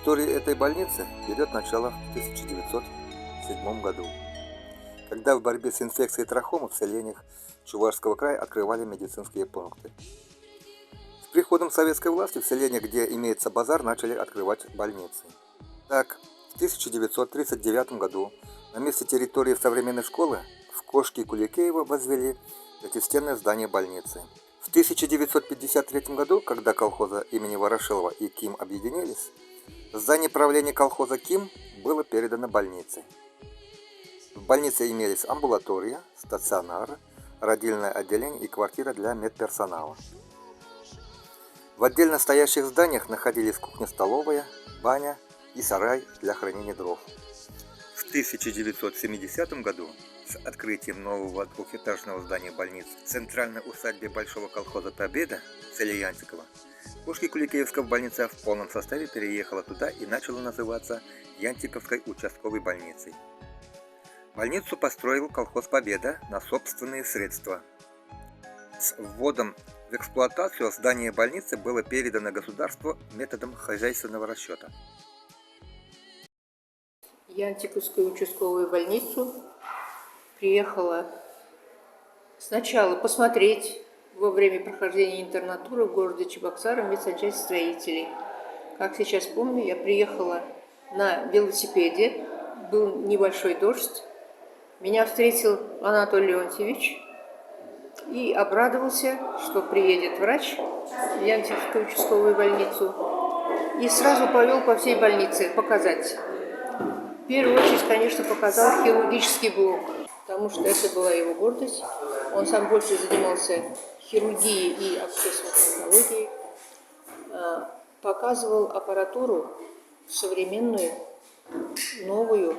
История этой больницы берет начало в 1907 году, когда в борьбе с инфекцией трахомы в селениях Чувашского края открывали медицинские пункты. С приходом советской власти в селениях, где имеется базар, начали открывать больницы. Так, в 1939 году на месте территории современной школы в Кошке Куликеево возвели пятистенное здание больницы. В 1953 году, когда колхоза имени Ворошилова и КИМ объединились, здание правления колхоза КИМ было передано больнице. В больнице имелись амбулатория, стационар, родильное отделение и квартира для медперсонала. В отдельно стоящих зданиях находились кухня-столовая, баня и сарай для хранения дров. В 1970 году с открытием нового двухэтажного здания больницы в центральной усадьбе большого колхоза «Победа» в селе Янтиково, Кошки-Куликеевская больница в полном составе переехала туда и начала называться Янтиковской участковой больницей. Больницу построил колхоз «Победа» на собственные средства. С вводом в эксплуатацию здание больницы было передано государству методом хозяйственного расчета. Янтиковскую участковую больницу приехала сначала посмотреть во время прохождения интернатуры в городе Чебоксары в медсанчасть строителей. Как сейчас помню, я приехала на велосипеде, был небольшой дождь. Меня встретил Анатолий Леонтьевич и обрадовался, что приедет врач в Янтиковскую участковую больницу, и сразу повел по всей больнице показать. В первую очередь, конечно, показал хирургический блок, потому что это была его гордость. Он сам больше занимался хирургией и общественной онкологией. Показывал аппаратуру современную, новую,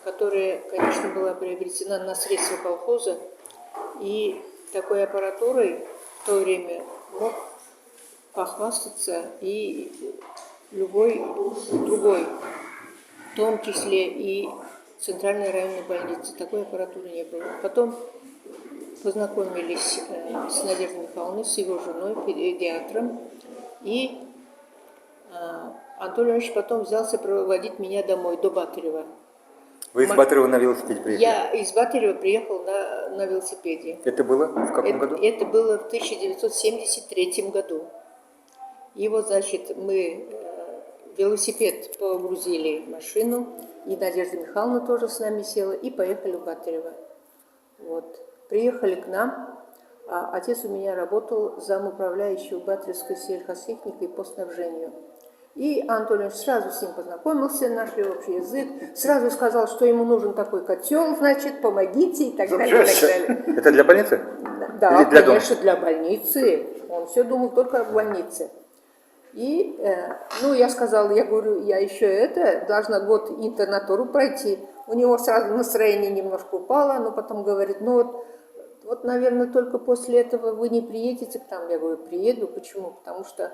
которая, конечно, была приобретена на средства колхоза. И такой аппаратурой в то время мог похвастаться и любой другой, в том числе и центральной районной больницы. Такой аппаратуры не было. Потом познакомились с Надеждой Михайловной, с его женой, педиатром, и Анатолий Иванович потом взялся проводить меня домой, до Батырева. Вы из Батырева на велосипеде приехали? Я из Батырева приехал на велосипеде. Это было в каком году? Это было в 1973 году. И вот, значит, мы велосипед погрузили в машину, и Надежда Михайловна тоже с нами села, и поехали в Батырево. Вот. Приехали к нам, а отец у меня работал замуправляющего Батыревской сельхозтехникой по снабжению. И Анатолий сразу с ним познакомился, нашли общий язык, сразу сказал, что ему нужен такой котел, значит, помогите, и так далее, и так далее. Это для больницы? Да, для конечно, для больницы. Он все думал только о больнице. И, ну, я сказала, я говорю, я еще должна год интернатуру пройти. У него сразу настроение немножко упало, но потом говорит, ну вот, наверное, только после этого вы не приедете к нам. Я говорю, приеду. Почему? Потому что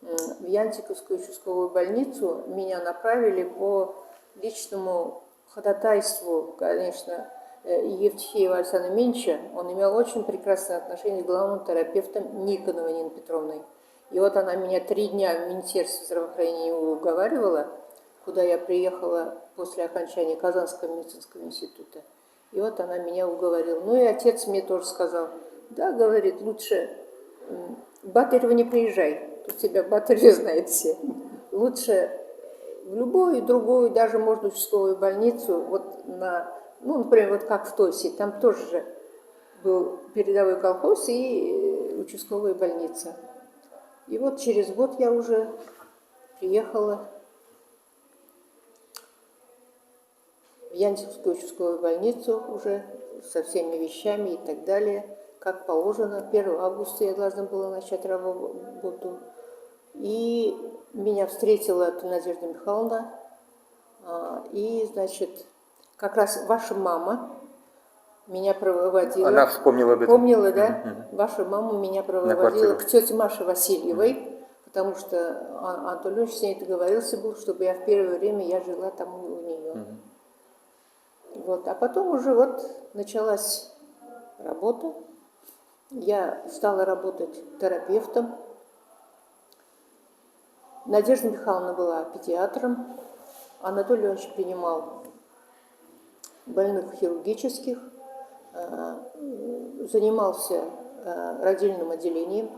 в Янтиковскую участковую больницу меня направили по личному ходатайству, конечно, Евтихеева Александра Менча. Он имел очень прекрасное отношение с главным терапевтом Никоновой Ниной Петровной. И вот она меня 3 дня в Министерстве здравоохранения уговаривала, куда я приехала после окончания Казанского медицинского института. И вот она меня уговорила. Ну и отец мне тоже сказал, да, говорит, лучше в Батырево не приезжай. Тут тебя Батырево знает все. Лучше в любую другую, даже, может, участковую больницу, вот ну, например, вот как в Тосе, там тоже же был передовой колхоз и участковая больница. И вот через год я уже приехала в Янтиковскую участковую больницу уже со всеми вещами и так далее. Как положено, 1 августа я должна была начать работу. И меня встретила Надежда Михайловна. И, значит, как раз ваша мама меня проводила. Она вспомнила об этом. Помнила, да? Ваша мама меня проводила к тете Маше Васильевой, потому что Анатолий Ильич с ней договорился был, чтобы я в первое время я жила там у нее. Вот. А потом уже вот началась работа. Я стала работать терапевтом. Надежда Михайловна была педиатром, Анатолий Иванович принимал больных хирургических, занимался родильным отделением.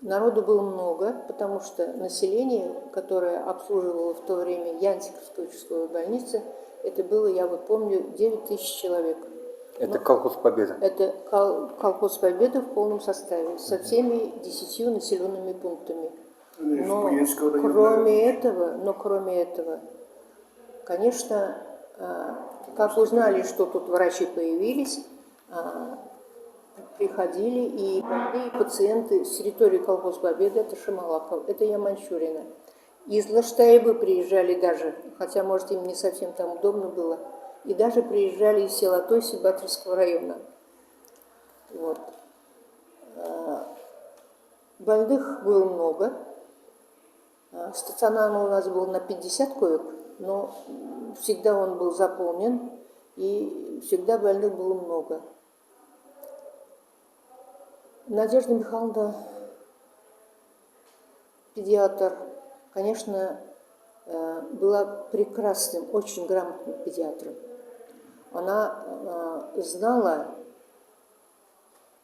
Народу было много, потому что население, которое обслуживало в то время Янтиковскую участковую больницу, это было, я вот помню, 9 тысяч человек. Это колхоз Победа? Это колхоз Победа в полном составе, со всеми 10 населенными пунктами. Но кроме этого, конечно, как узнали, что тут врачи появились, приходили и больные пациенты с территории колхоза Победы, это Шамалаков, это Яманчурина. Из Лаштаебы приезжали даже, хотя, может, им не совсем там удобно было, и даже приезжали из села Тойси Батырского района. Вот. Больных было много. Стационар у нас был на 50 коек, но всегда он был заполнен, и всегда больных было много. Надежда Михайловна, педиатр, конечно, была прекрасным, очень грамотным педиатром. Она знала,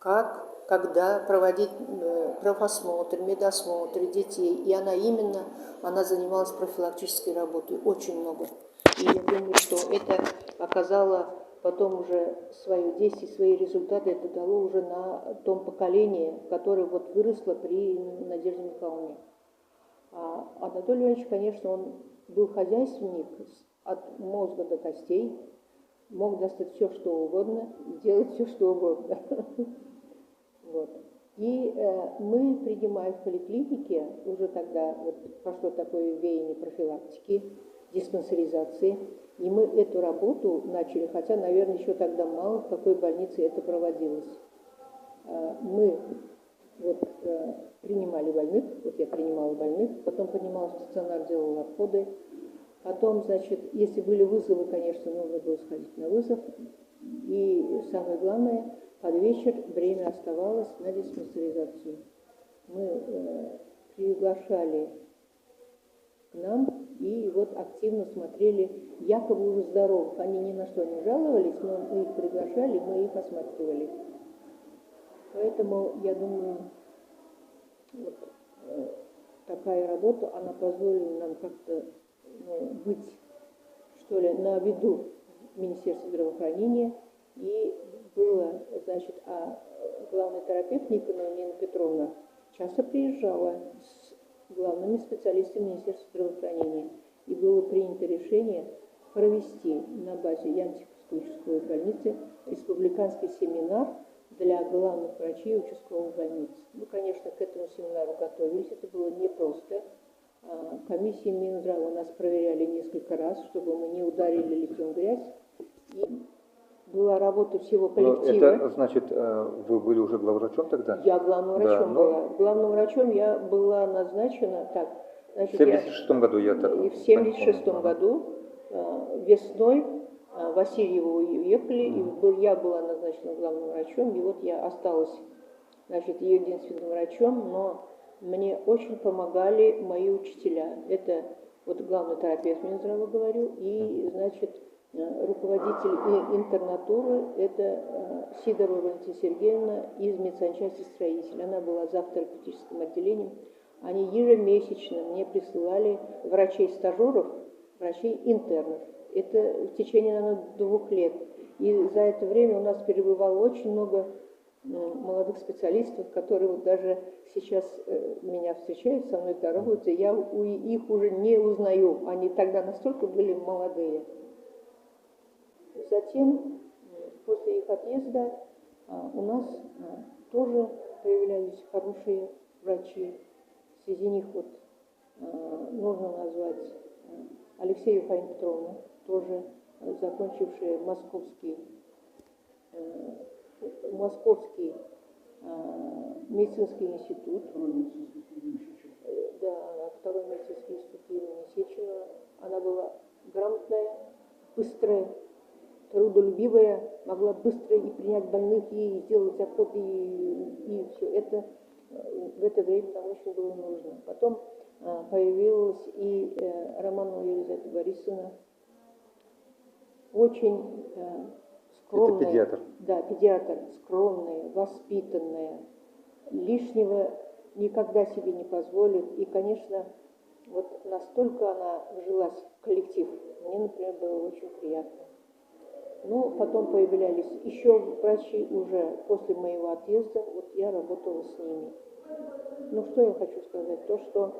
как, когда проводить профосмотр, медосмотр детей. И она занималась профилактической работой очень много. И я думаю, что это оказало потом уже свое действие, свои результаты, это дало уже на том поколении, которое вот выросло при Надежде Михайловне. А Анатолий Иванович, конечно, он был хозяйственник от мозга до костей, мог достать все, что угодно, делать все, что угодно. Вот. И мы, принимая в поликлинике, уже тогда вот пошло такое веяние профилактики, диспансеризации, и мы эту работу начали, хотя, наверное, еще тогда мало в какой больнице это проводилось. Мы вот принимали больных, вот я принимала больных, потом принимала в стационар, делала обходы, потом, значит, если были вызовы, конечно, нужно было сходить на вызов, и самое главное, под вечер время оставалось на диспансеризацию. Мы приглашали к нам и вот активно смотрели, якобы уже здоровых. Они ни на что не жаловались, но мы их приглашали, мы их осматривали. Поэтому, я думаю, вот такая работа, она позволила нам как-то быть, что ли, на виду Министерства здравоохранения. И было, значит, главный терапевт Никонова Нина Петровна часто приезжала с главными специалистами Министерства здравоохранения. И было принято решение провести на базе Янтиковской участковой больницы республиканский семинар для главных врачей участковых больниц. Мы, конечно, к этому семинару готовились, это было непросто. Комиссии Минздрава нас проверяли несколько раз, чтобы мы не ударили лицом в грязь. И была работа всего коллектива. Это значит, вы были уже главврачом тогда? Я главным врачом была. Главным врачом я была назначена, так, значит, в 76-м году я так. И в 76-м году весной Васильеву уехали, и я была назначена главным врачом, и вот я осталась, значит, ее единственным врачом, но мне очень помогали мои учителя. Это вот главный терапевт Минздрава, говорю, и, значит, руководитель интернатуры, это Сидорова Валентина Сергеевна из медсанчасти «Строитель». Она была зав. Терапевтическим отделением. Они ежемесячно мне присылали врачей-стажеров, врачей-интернов. Это в течение, наверное, 2 лет. И за это время у нас перебывало очень много молодых специалистов, которые вот даже сейчас меня встречают, со мной здороваются, я их уже не узнаю. Они тогда настолько были молодые. Затем, после их отъезда, у нас тоже появлялись хорошие врачи. Среди них вот нужно назвать Алексею Фаину Петровну, тоже закончившая Московский медицинский институт. Да, второй медицинский институт имени Сеченова. Она была грамотная, быстрая, трудолюбивая, могла быстро и принять больных, и сделать обход, и все это в это время нам очень было нужно. Потом появилась и Романова Елизавета Борисовна. Очень скромная. Это педиатр? Да, педиатр. Скромная, воспитанная. Лишнего никогда себе не позволит. И, конечно, вот настолько она вжилась в коллектив. Мне, например, было очень приятно. Но потом появлялись еще врачи уже после моего отъезда. Вот я работала с ними. Ну, что я хочу сказать? То, что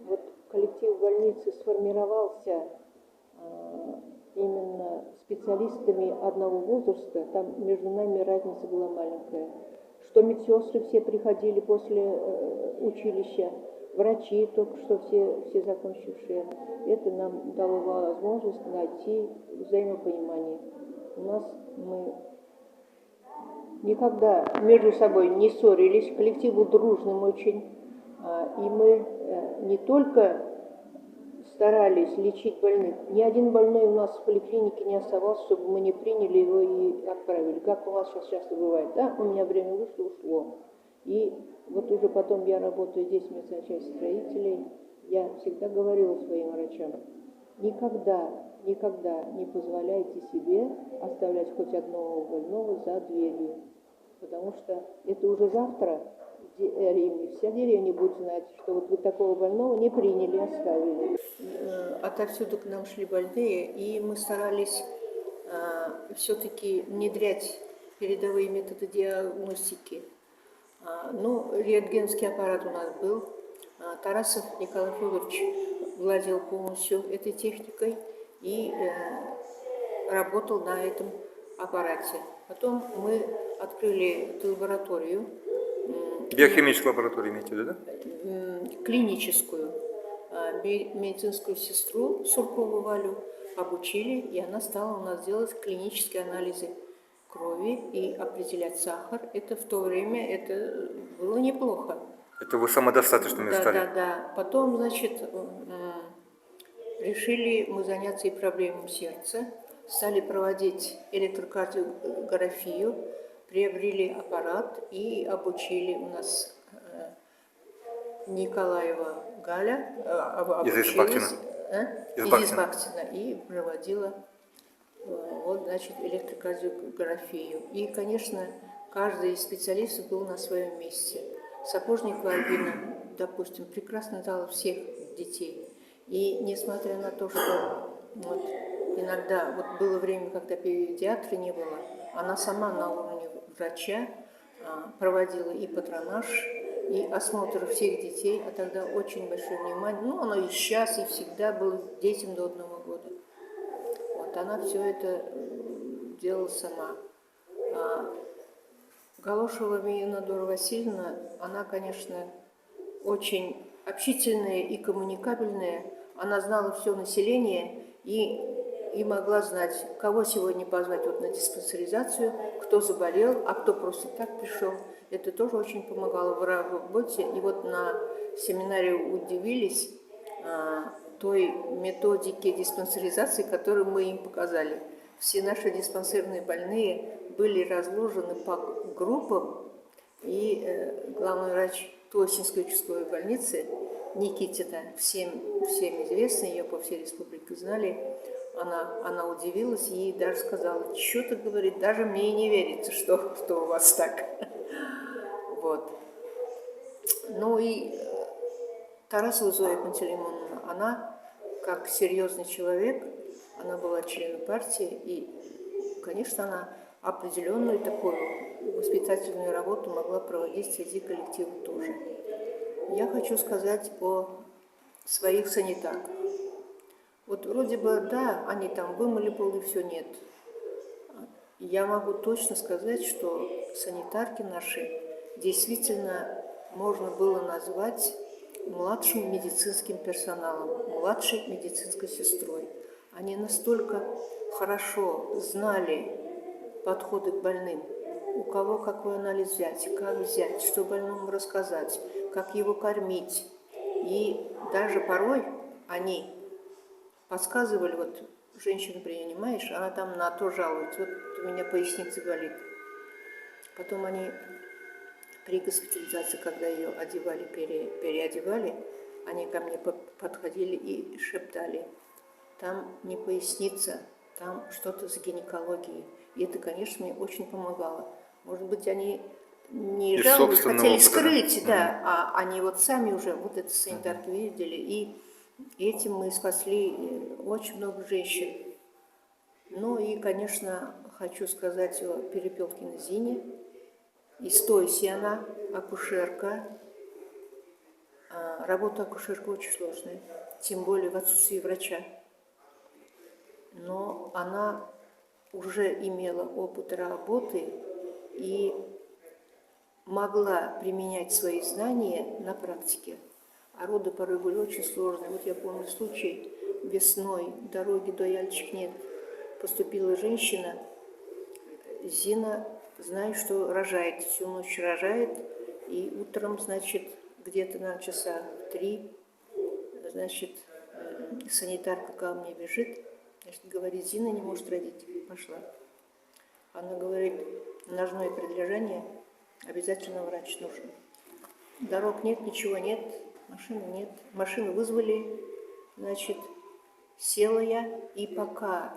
вот коллектив больницы сформировался именно специалистами одного возраста, там между нами разница была маленькая. Что медсестры все приходили после училища, врачи только что все закончившие. Это нам дало возможность найти взаимопонимание. У нас мы никогда между собой не ссорились, коллектив был дружным очень, и мы не только старались лечить больных. Ни один больной у нас в поликлинике не оставался, чтобы мы не приняли его и отправили. Как у вас сейчас часто бывает, да, у меня время вышло, ушло. И вот уже потом я работаю здесь в местной части строителей, я всегда говорила своим врачам, никогда не позволяйте себе оставлять хоть одного больного за дверью, потому что это уже завтра вся деревня будет знать, что вот вы такого больного не приняли, оставили. Отовсюду к нам шли больные, и мы старались все-таки внедрять передовые методы диагностики. Ну, рентгенский аппарат у нас был. Тарасов Николай Федорович владел полностью этой техникой и работал на этом аппарате. Потом мы открыли эту лабораторию. Биохимическую лабораторию имеете в виду, да? Клиническую. Медицинскую сестру Суркову Валю обучили, и она стала у нас делать клинические анализы крови и определять сахар. Это в то время это было неплохо. Это вы самодостаточными стали? Да. Потом, значит, решили мы заняться и проблемой сердца. Стали проводить электрокардиографию, приобрели аппарат и обучили у нас Николаева Галя. Из Избахтина. Из Избахтина. И проводила вот, значит, электрокардиографию. И, конечно, каждый из специалистов был на своем месте. Сапожникова Альбина, допустим, прекрасно знала всех детей. И несмотря на то, что вот, иногда, вот было время, когда педиатра не было, она сама на уровне врача проводила и патронаж, и осмотр всех детей, а тогда очень большое внимание, ну, оно и сейчас, и всегда было детям до 1 года. Вот она все это делала сама. Галошева Минадора Васильевна, она, конечно, очень общительная и коммуникабельная. Она знала все население и могла знать, кого сегодня позвать вот на диспансеризацию, кто заболел, а кто просто так пришел. Это тоже очень помогало в работе. И вот на семинаре удивились той методике диспансеризации, которую мы им показали. Все наши диспансерные больные были разложены по группам, и главный врач Тосинской участковой больницы Никитина, всем известна, ее по всей республике знали, она удивилась и даже сказала, что-то, говорит, даже мне и не верится, что у вас так. Вот. Ну и Тарасова Зоя Пантелеймоновна, она, как серьезный человек, она была членом партии, и, конечно, она определенную такую воспитательную работу могла проводить среди коллектива тоже. Я хочу сказать о своих санитарках. Вот вроде бы, да, они там вымыли пол и все, нет. Я могу точно сказать, что санитарки наши действительно можно было назвать младшим медицинским персоналом, младшей медицинской сестрой. Они настолько хорошо знали подходы к больным, у кого какой анализ взять, как взять, что больному рассказать, как его кормить. И даже порой они подсказывали, вот женщину принимаешь, она там на то жалуется, вот у меня поясница болит. Потом они при госпитализации, когда ее одевали, переодевали, Они ко мне подходили и шептали: там не поясница, там что-то с гинекологией. И это, конечно, мне очень помогало. Может быть, они не Из жаловались, собственного хотели опыта, скрыть, да? да, а они вот сами уже вот это санитарки видели, и этим мы спасли очень много женщин. Ну и, конечно, хочу сказать о Перепелкиной Зине. И стойся она, акушерка. Работа акушерка очень сложная, тем более в отсутствии врача. Но она уже имела опыт работы и могла применять свои знания на практике. А роды порой были очень сложные. Вот я помню случай: весной, дороги до Яльчик нет. Поступила женщина, Зина, знает, что рожает, всю ночь рожает, и утром, значит, где-то на часа 3, значит, санитарка ко мне бежит, значит, говорит: Зина не может родить. Пошла. Она говорит: ножное предлежание, обязательно врач нужен. Дорог нет, ничего нет, машины нет. Машину вызвали, значит, села я, и пока,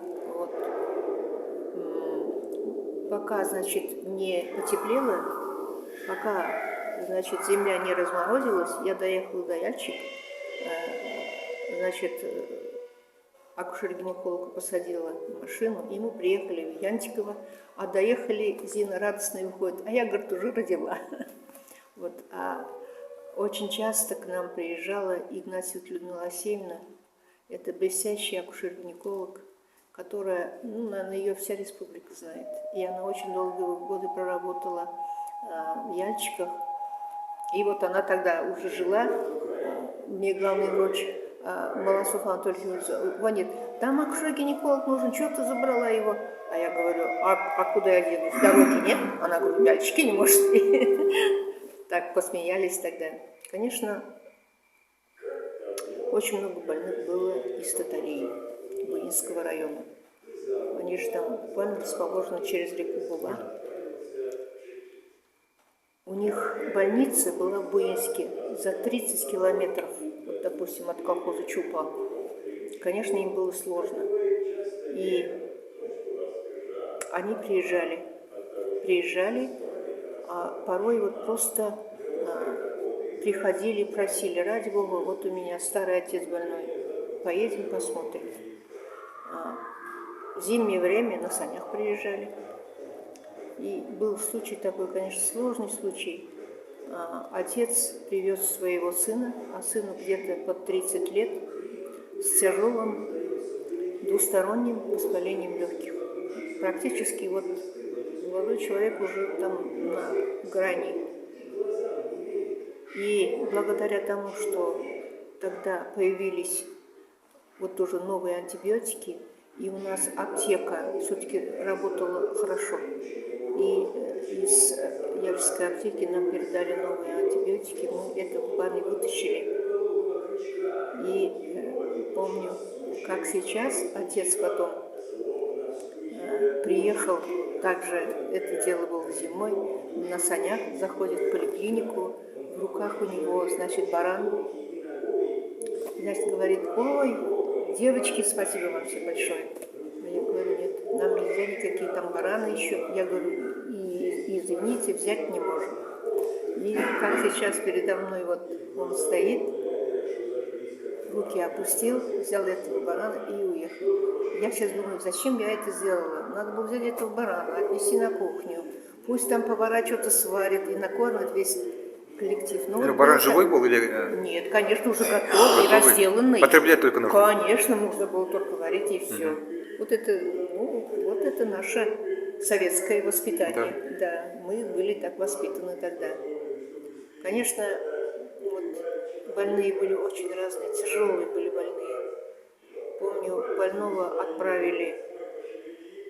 значит, не потеплело, пока, значит, земля не разморозилась, я доехала до Яльчик, значит, акушер-гинеколога посадила в машину, и мы приехали в Янтиково, а доехали, Зина радостно выходит: а я, говорит, уже родила. Вот, а очень часто к нам приезжала Игнатьева Людмила Асеевна, это блестящий акушер-гинеколог, которая, ну, наверное, ее вся республика знает. И она очень долгие годы проработала в Яльчиках. И вот она тогда уже жила, мне главный врач Молосов Анатолий Юрьевич звонит: там акушер-гинеколог нужен, что ты забрала его? А я говорю: а куда я денусь? Дороги нет? Она говорит: в Яльчике не может. Так посмеялись тогда. Конечно, очень много больных было из Татарии, Буинского района. Они же там буквально расположены через реку Буга. У них больница была в Буинске за 30 километров, вот, допустим, от колхоза Чупа. Конечно, им было сложно. И они приезжали, а порой вот просто приходили, просили: ради Бога, вот у меня старый отец больной, поедем посмотрим. В зимнее время на санях приезжали. И был случай такой, конечно, сложный случай. Отец привез своего сына, а сыну где-то под 30 лет, с тяжелым двусторонним воспалением легких. Практически вот молодой человек уже там на грани. И благодаря тому, что тогда появились вот тоже новые антибиотики, и у нас аптека все-таки работала хорошо. И из Яльской аптеки нам передали новые антибиотики, мы этого парня вытащили. И помню, как сейчас отец потом приехал, также это дело было зимой, на санях, заходит в поликлинику, в руках у него, значит, баран. Значит, говорит: ой, девочки, спасибо вам все большое. Я говорю: нет, нам нельзя никакие там бараны еще. Я говорю: и извините, взять не можем. И как сейчас передо мной вот он стоит, руки опустил, взял этого барана и уехал. Я сейчас думаю, зачем я это сделала? Надо было взять этого барана, отнести на кухню. Пусть там повара что-то сварит и накормит весь коллектив. Ну, баран живой был или... Нет, конечно, уже готовый, разделанный. Потреблять только нужно. Конечно, нужно было только варить и все. Вот это наше советское воспитание. Да, мы были так воспитаны тогда. Конечно, вот, больные были очень разные, тяжелые были больные. Помню, больного отправили,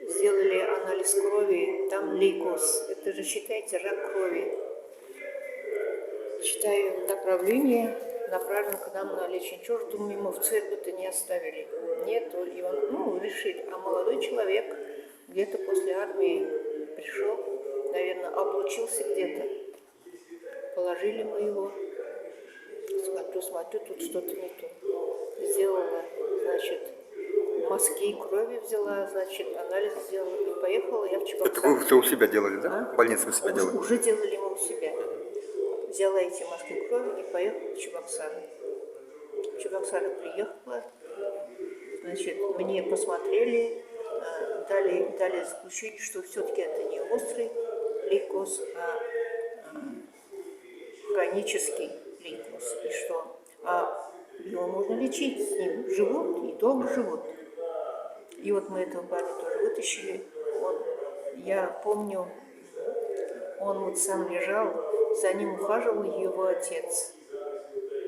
сделали анализ крови, там лейкоз. Это же, считайте, рак крови. Читаю направление, направлено к нам на лечение. Чего ж, думаю, ему в церковь-то не оставили? Нет, и он, решили. А молодой человек где-то после армии пришел, наверное, облучился где-то. Положили мы его, смотрю, тут что-то не то. Сделала, значит, мазки крови взяла, значит, анализ сделала. И поехала я в Это Чебоксары. вы все у себя делали, да? А? В больнице у себя делали? Уже делали мы у себя. Взяла эти мазки крови и поехала в Чебоксары. В Чебоксары приехала, значит, мне посмотрели, дали заключение, что все-таки это не острый лейкоз, а хронический лейкоз. И что его можно лечить, с ним живут и долго живут. И вот мы этого парня тоже вытащили. Я помню, он вот сам лежал, за ним ухаживал его отец.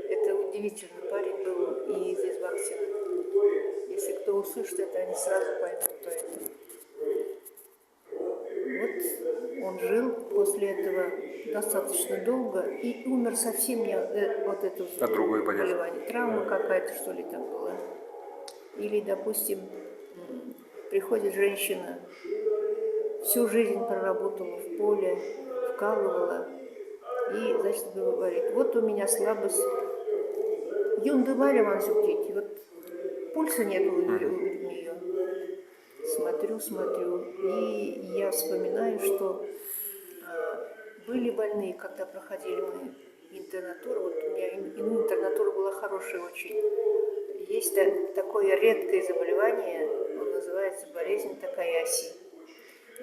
Это удивительный парень был и из Избахтина. Если кто услышит это, они сразу поймут, кто это. Вот он жил после этого достаточно долго и умер совсем не от этого заболевания. Травма какая-то, что ли, там была. Или, допустим, приходит женщина, всю жизнь проработала в поле, вкалывала, и, значит, говорит, вот у меня слабость. Юнды Варя вот пульса нет у нее. Смотрю, и я вспоминаю, что были больные, когда проходили мы интернатуру. Вот у меня интернатура была хорошая очень. Есть такое редкое заболевание, он называется болезнь Такаяси.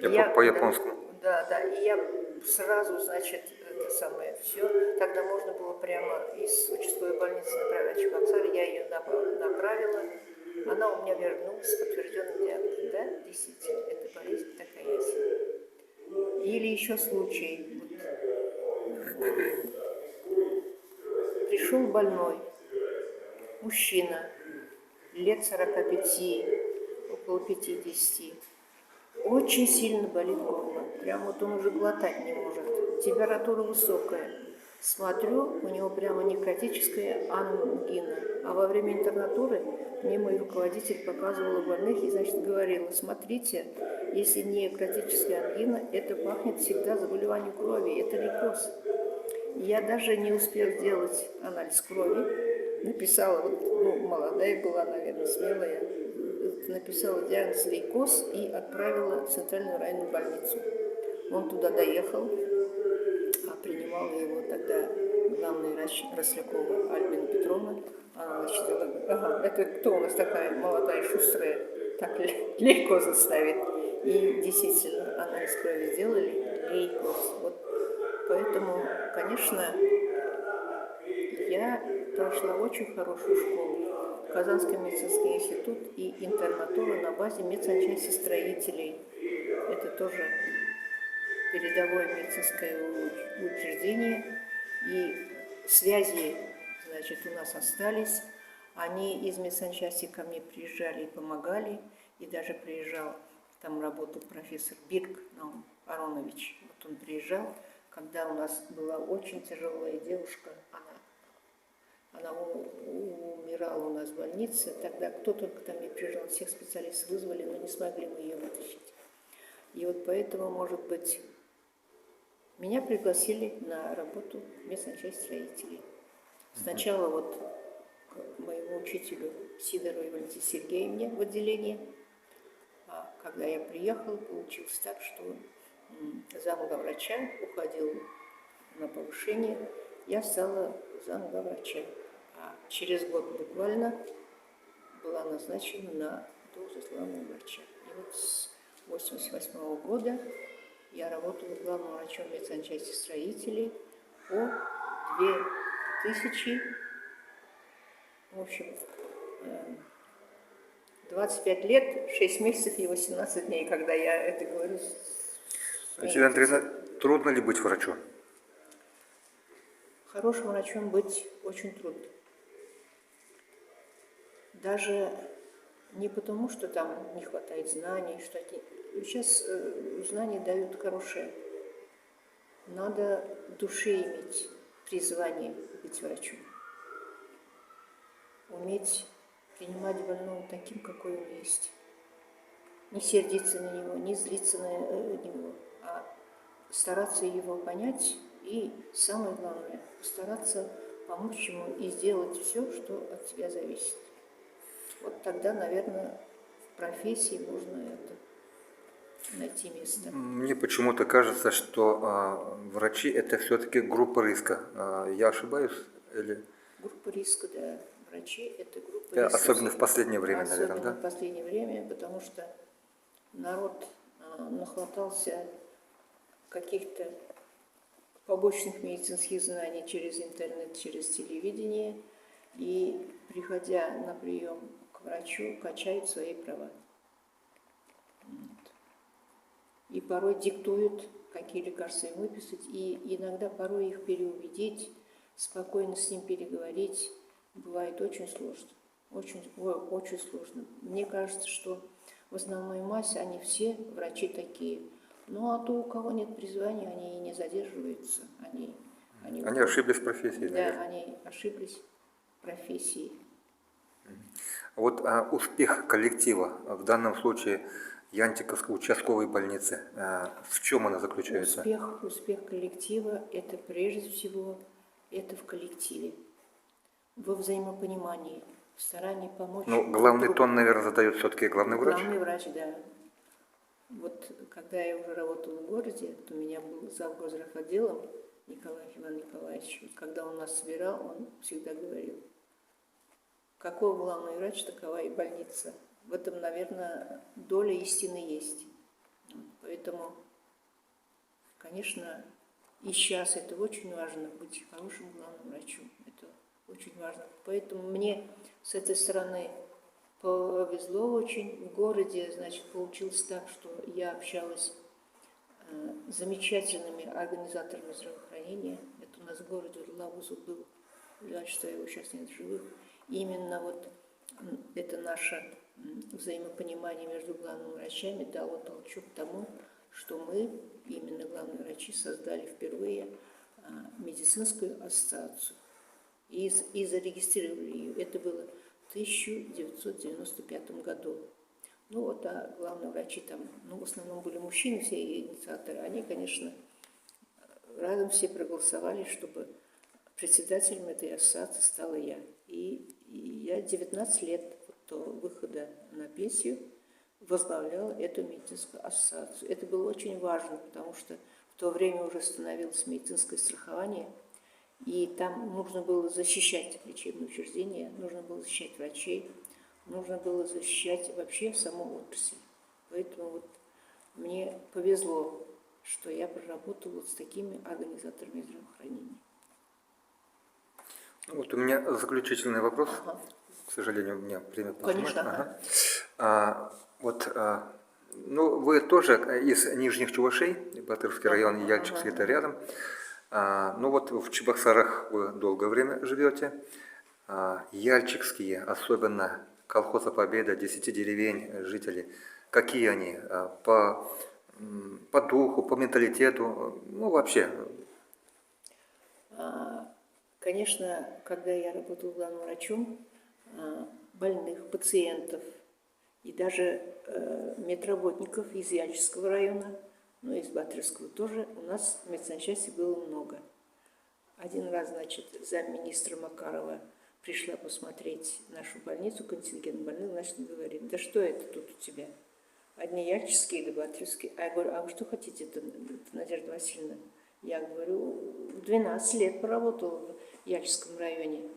По-японскому. Да, и я сразу, значит, это самое все. Тогда можно было прямо из участковой больницы направить в Чебоксары, я ее направила. Она у меня вернулась с подтвержденным диагнозом. Да, действительно, это болезнь Такаяси. Или еще случай. Пришел больной, мужчина, лет 45, около 50. Очень сильно болит горло. Прям вот он уже глотать не может. Температура высокая. Смотрю, у него прямо некротическая ангина. А во время интернатуры мне мой руководитель показывала больных и, значит, говорила, смотрите, если некротическая ангина, это пахнет всегда заболеванием крови, это лейкоз. Я даже не успела сделать анализ крови. Написала, молодая была, наверное, смелая, написала диагноз лейкоз и отправила в Центральную районную больницу. Он туда доехал, а принимала его тогда главный врач Рослякова Альбина Петровна. Она считала, это кто у нас такая молодая, шустрая, так лейкозы ставит. И действительно, анализ крови сделали, лейкоз. Вот поэтому, конечно, я прошла очень хорошую школу. Казанский медицинский институт и интернатура на базе медсанчасти строителей. Это тоже передовое медицинское учреждение. И связи, значит, у нас остались. Они из медсанчасти ко мне приезжали и помогали. И даже приезжал, там работал профессор Бирк Аронович. Вот он приезжал, когда у нас была очень тяжелая девушка, она умирала у нас в больнице. Тогда кто только там не приезжал, всех специалистов вызвали, но не смогли мы ее вытащить. И вот поэтому, может быть, меня пригласили на работу в медсанчасть строителей. Сначала вот к моему учителю Сидоровой Валентине Сергеевне в отделение. А когда я приехала, получилось так, что замглавврача уходил на повышение, я стала замглавврача. А через год буквально была назначена на должность главного врача. И вот с 1988 года я работала главным врачом медсанчасти строителей по 2000, в общем, 25 лет, 6 месяцев и 18 дней, когда я это говорю. Елена Андреевна, трудно ли быть врачом? Хорошим врачом быть очень трудно. Даже не потому, что там не хватает знаний, что сейчас знания дают хорошие. Надо в душе иметь призвание быть врачом. Уметь принимать больного таким, какой он есть. Не сердиться на него, не злиться на него, а стараться его понять и, самое главное, стараться помочь ему и сделать все, что от тебя зависит. Вот тогда, наверное, в профессии можно это найти место. Мне почему-то кажется, что врачи это все-таки группа риска. Я ошибаюсь? Или... Группа риска, да. Врачи – это группа Да, риска. особенно в последнее время, Особенно наверное, да? в последнее время, потому что народ нахватался каких-то побочных медицинских знаний через интернет, через телевидение, и, приходя на прием к врачу, качают свои права. Вот. И порой диктуют, какие лекарства им выписать, и иногда порой их переубедить, спокойно с ним переговорить бывает очень сложно. Очень сложно. Мне кажется, что в основной массе они все врачи такие. Ну, а то, у кого нет призвания, они и не задерживаются. Они ошиблись в профессии, да, наверное. они ошиблись в профессии. Вот успех коллектива в данном случае Янтиковской участковой больницы, в чем она заключается? Успех коллектива – это прежде всего это в коллективе, во взаимопонимании, в старании помочь. Ну, главный тон, наверное, задает все-таки главный врач. Главный врач, да. Вот когда я уже работала в городе, то у меня был завгосздрав отделом Николай Иван Николаевич. Вот когда он нас собирал, он всегда говорил: какой главный врач, такова и больница. В этом, наверное, доля истины есть. Поэтому, конечно, и сейчас это очень важно, быть хорошим главным врачом. Это очень важно. Поэтому мне с этой стороны повезло очень. В городе, значит, получилось так, что я общалась с замечательными организаторами здравоохранения. Это у нас в городе Лавузов был, жаль, что его сейчас нет в живых. И именно вот это наше взаимопонимание между главными врачами дало толчок к тому, что мы, именно главные врачи, создали впервые медицинскую ассоциацию и зарегистрировали ее. Это было в 1995 году. Ну вот, а главные врачи там, ну, в основном были мужчины, все инициаторы, они, конечно, разом все проголосовали, чтобы председателем этой ассоциации стала я. И я 19 лет до выхода на пенсию возглавляла эту медицинскую ассоциацию. Это было очень важно, потому что в то время уже становилось медицинское страхование, и там нужно было защищать лечебные учреждения, нужно было защищать врачей, нужно было защищать вообще саму отрасль. Поэтому вот мне повезло, что я проработала вот с такими организаторами здравоохранения. Вот у меня заключительный вопрос. Ага. К сожалению, у меня время поджимает. Конечно. Ага. Ну, вы тоже из Нижних Чувашей, Батырский район, Яльчикский, это рядом. Ну вот в Чебоксарах вы долгое время живете. Яльчикские, особенно колхоза Победа, 10 деревень, жители, какие они по духу, по менталитету, ну вообще? Конечно, когда я работала главным врачом, больных, пациентов и даже медработников из Яльчикского района, ну и из Батырского тоже, у нас в медсанчасти было много. Один раз, значит, замминистра Макарова пришла посмотреть нашу больницу, контингент больных, значит, говорит: да что это тут у тебя? Одни яльчикские, да батырские. А я говорю: а вы что хотите, Надежда Васильевна? Я говорю: 12 лет проработала в Яльчикском районе.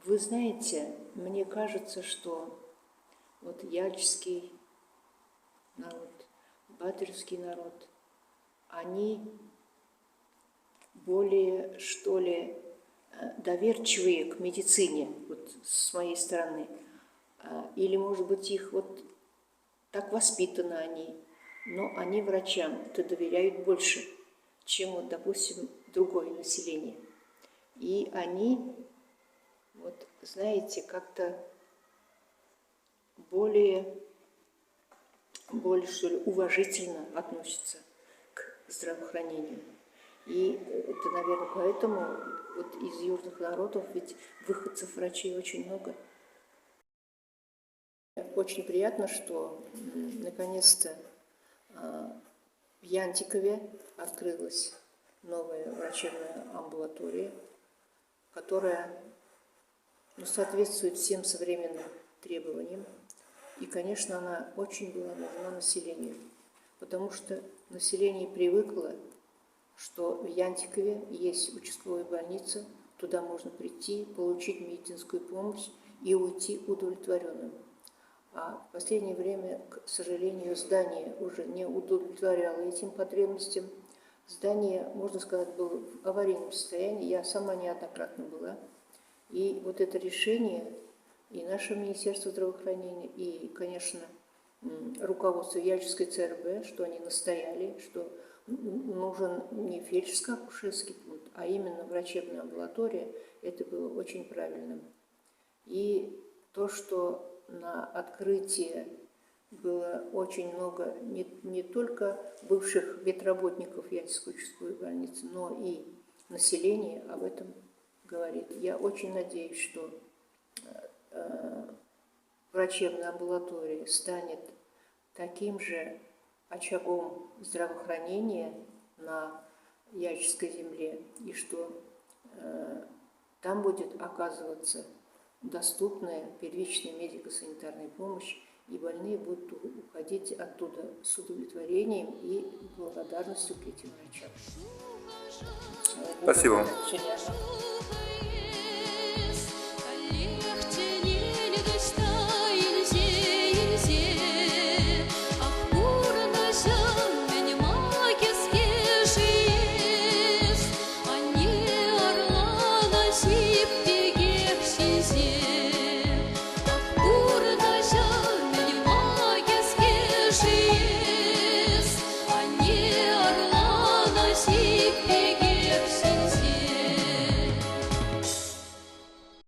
Вы знаете, мне кажется, что вот яльчикский народ, батырский народ, они более, что ли, доверчивые к медицине, вот с моей стороны. Или, может быть, их вот так воспитаны они, но они врачам-то доверяют больше, чем, вот, допустим, другое население. И они, вот, знаете, как-то более, что ли, уважительно относятся к здравоохранению. И это, наверное, поэтому вот из южных народов ведь выходцев врачей очень много. Очень приятно, что наконец-то в Янтикове открылась новая врачебная амбулатория, которая соответствует всем современным требованиям. И, конечно, она очень была нужна населению, потому что население привыкло, что в Янтикове есть участковая больница, туда можно прийти, получить медицинскую помощь и уйти удовлетворенным. А в последнее время, к сожалению, здание уже не удовлетворяло этим потребностям. Здание, можно сказать, было в аварийном состоянии. Я сама неоднократно была. И вот это решение и наше Министерство здравоохранения, и, конечно, руководство Яльчевской ЦРБ, что они настояли, что нужен не фельдшерско-акушерский пункт, а именно врачебная амбулатория, это было очень правильным. И то, что на открытии было очень много не только бывших ветработников Яльчевской участковой больницы, но и населения об этом говорит. Я очень надеюсь, что врачебная амбулатория станет таким же очагом здравоохранения на Яльчевской земле, и что там будет оказываться доступная первичная медико-санитарная помощь, и больные будут уходить оттуда с удовлетворением и благодарностью к этим врачам. Спасибо.